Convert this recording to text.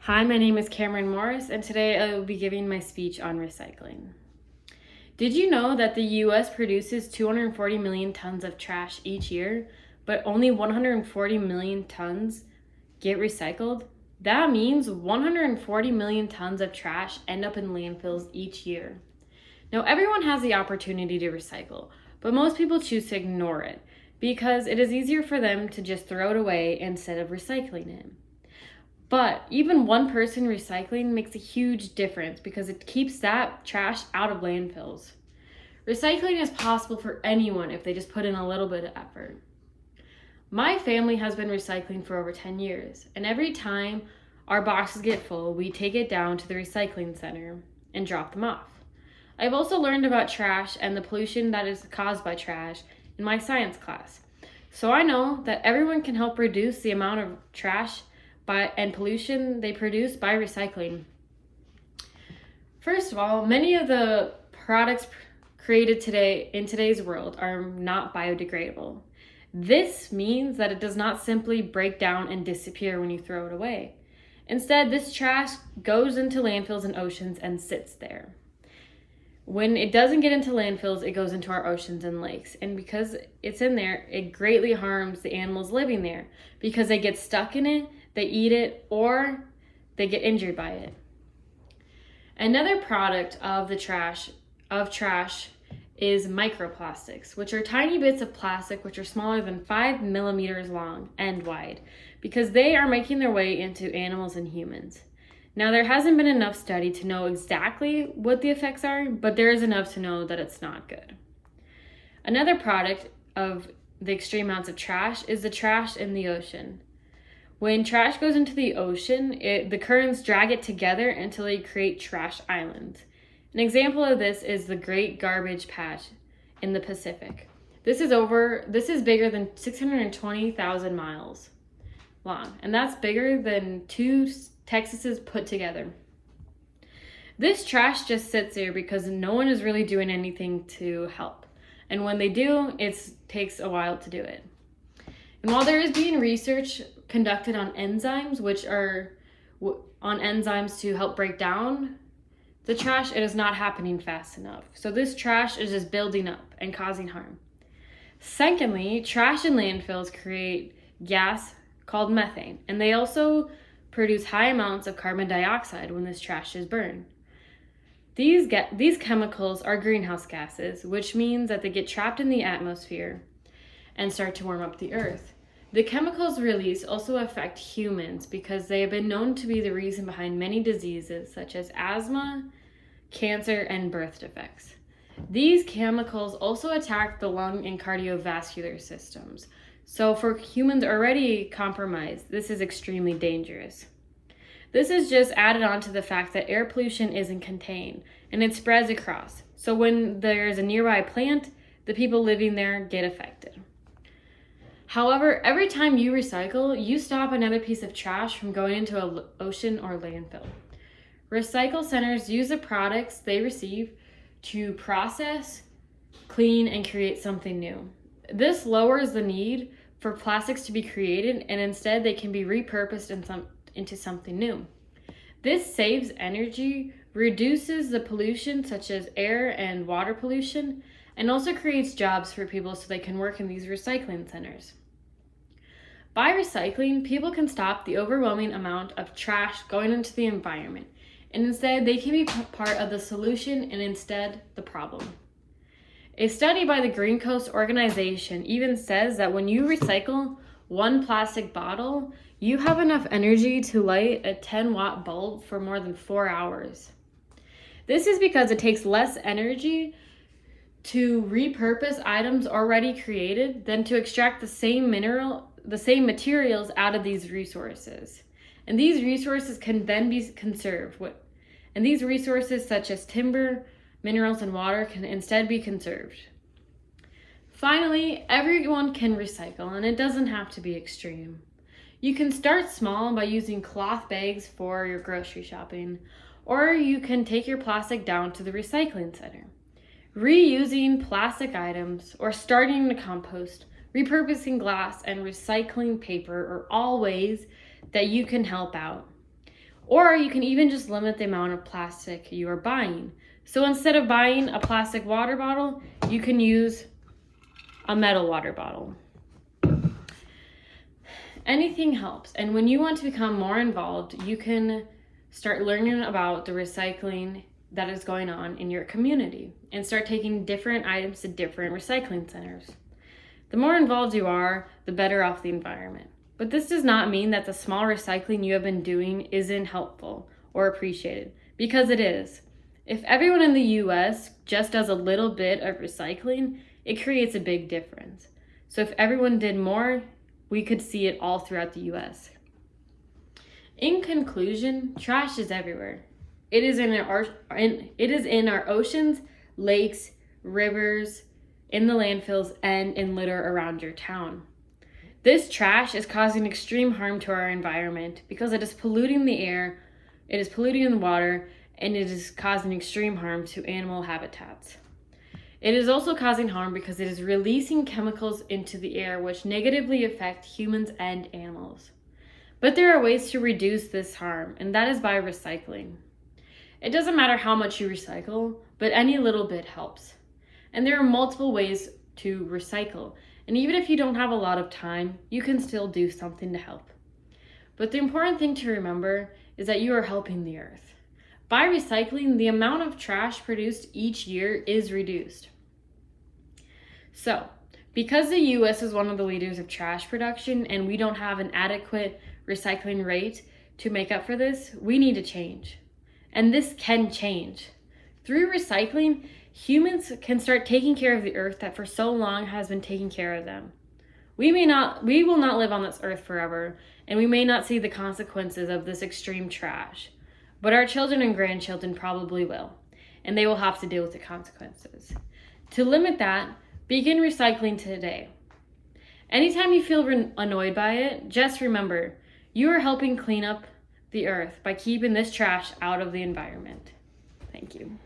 Hi, my name is Cameron Morris, and today I will be giving my speech on recycling. Did you know that the US produces 240 million tons of trash each year, but only 140 million tons get recycled? That means 140 million tons of trash end up in landfills each year. Now, everyone has the opportunity to recycle, but most people choose to ignore it because it is easier for them to just throw it away instead of recycling it. But even one person recycling makes a huge difference because it keeps that trash out of landfills. Recycling is possible for anyone if they just put in a little bit of effort. My family has been recycling for over 10 years, and every time our boxes get full, we take it down to the recycling center and drop them off. I've also learned about trash and the pollution that is caused by trash in my science class. So I know that everyone can help reduce the amount of trash and pollution they produce by recycling. First of all, many of the products created today in today's world are not biodegradable. This means that it does not simply break down and disappear when you throw it away. Instead, this trash goes into landfills and oceans and sits there. When it doesn't get into landfills, it goes into our oceans and lakes. And because it's in there, it greatly harms the animals living there because they get stuck in it, they eat it, or they get injured by it. Another product of trash is microplastics, which are tiny bits of plastic which are smaller than 5 millimeters long and wide, because they are making their way into animals and humans. Now, there hasn't been enough study to know exactly what the effects are, but there is enough to know that it's not good. Another product of the extreme amounts of trash is the trash in the ocean. When trash goes into the ocean, the currents drag it together until they create trash islands. An example of this is the Great Garbage Patch in the Pacific. This is bigger than 620,000 miles long, and that's bigger than 2 Texases put together. This trash just sits there because no one is really doing anything to help. And when they do, it takes a while to do it. And while there is being research conducted on enzymes, to help break down the trash, it is not happening fast enough. So this trash is just building up and causing harm. Secondly, trash in landfills create gas called methane, and they also produce high amounts of carbon dioxide when this trash is burned. These chemicals are greenhouse gases, which means that they get trapped in the atmosphere and start to warm up the earth. The chemicals released also affect humans because they have been known to be the reason behind many diseases such as asthma, cancer, and birth defects. These chemicals also attack the lung and cardiovascular systems. So for humans already compromised, this is extremely dangerous. This is just added on to the fact that air pollution isn't contained and it spreads across. So when there's a nearby plant, the people living there get affected. However, every time you recycle, you stop another piece of trash from going into an ocean or landfill. Recycle centers use the products they receive to process, clean, and create something new. This lowers the need for plastics to be created, and instead they can be repurposed into something new. This saves energy, reduces the pollution such as air and water pollution, and also creates jobs for people so they can work in these recycling centers. By recycling, people can stop the overwhelming amount of trash going into the environment, and instead they can be part of the solution and instead the problem. A study by the Green Coast organization even says that when you recycle one plastic bottle, you have enough energy to light a 10-watt bulb for more than 4 hours. This is because it takes less energy to repurpose items already created than to extract the same materials out of these resources. And these resources can then be conserved. And these resources such as timber, minerals, and water can instead be conserved. Finally, everyone can recycle, and it doesn't have to be extreme. You can start small by using cloth bags for your grocery shopping, or you can take your plastic down to the recycling center. Reusing plastic items or starting to compost, repurposing glass, and recycling paper are all ways that you can help out. Or you can even just limit the amount of plastic you are buying. So instead of buying a plastic water bottle, you can use a metal water bottle. Anything helps. And when you want to become more involved, you can start learning about the recycling that is going on in your community and start taking different items to different recycling centers. The more involved you are, the better off the environment. But this does not mean that the small recycling you have been doing isn't helpful or appreciated, because it is. If everyone in the US just does a little bit of recycling, it creates a big difference. So if everyone did more, we could see it all throughout the US. In conclusion, trash is everywhere. It is in our oceans, lakes, rivers, in the landfills, and in litter around your town. This trash is causing extreme harm to our environment because it is polluting the air, it is polluting the water, and it is causing extreme harm to animal habitats. It is also causing harm because it is releasing chemicals into the air which negatively affect humans and animals. But there are ways to reduce this harm, and that is by recycling. It doesn't matter how much you recycle, but any little bit helps. And there are multiple ways to recycle. And even if you don't have a lot of time, you can still do something to help. But the important thing to remember is that you are helping the earth. By recycling, the amount of trash produced each year is reduced. So, because the US is one of the leaders of trash production and we don't have an adequate recycling rate to make up for this, we need to change. And this can change. Through recycling, humans can start taking care of the earth that for so long has been taking care of them. We will not live on this earth forever, and we may not see the consequences of this extreme trash, but our children and grandchildren probably will, and they will have to deal with the consequences. To limit that, begin recycling today. Anytime you feel annoyed by it, just remember, you are helping clean up the earth by keeping this trash out of the environment. Thank you.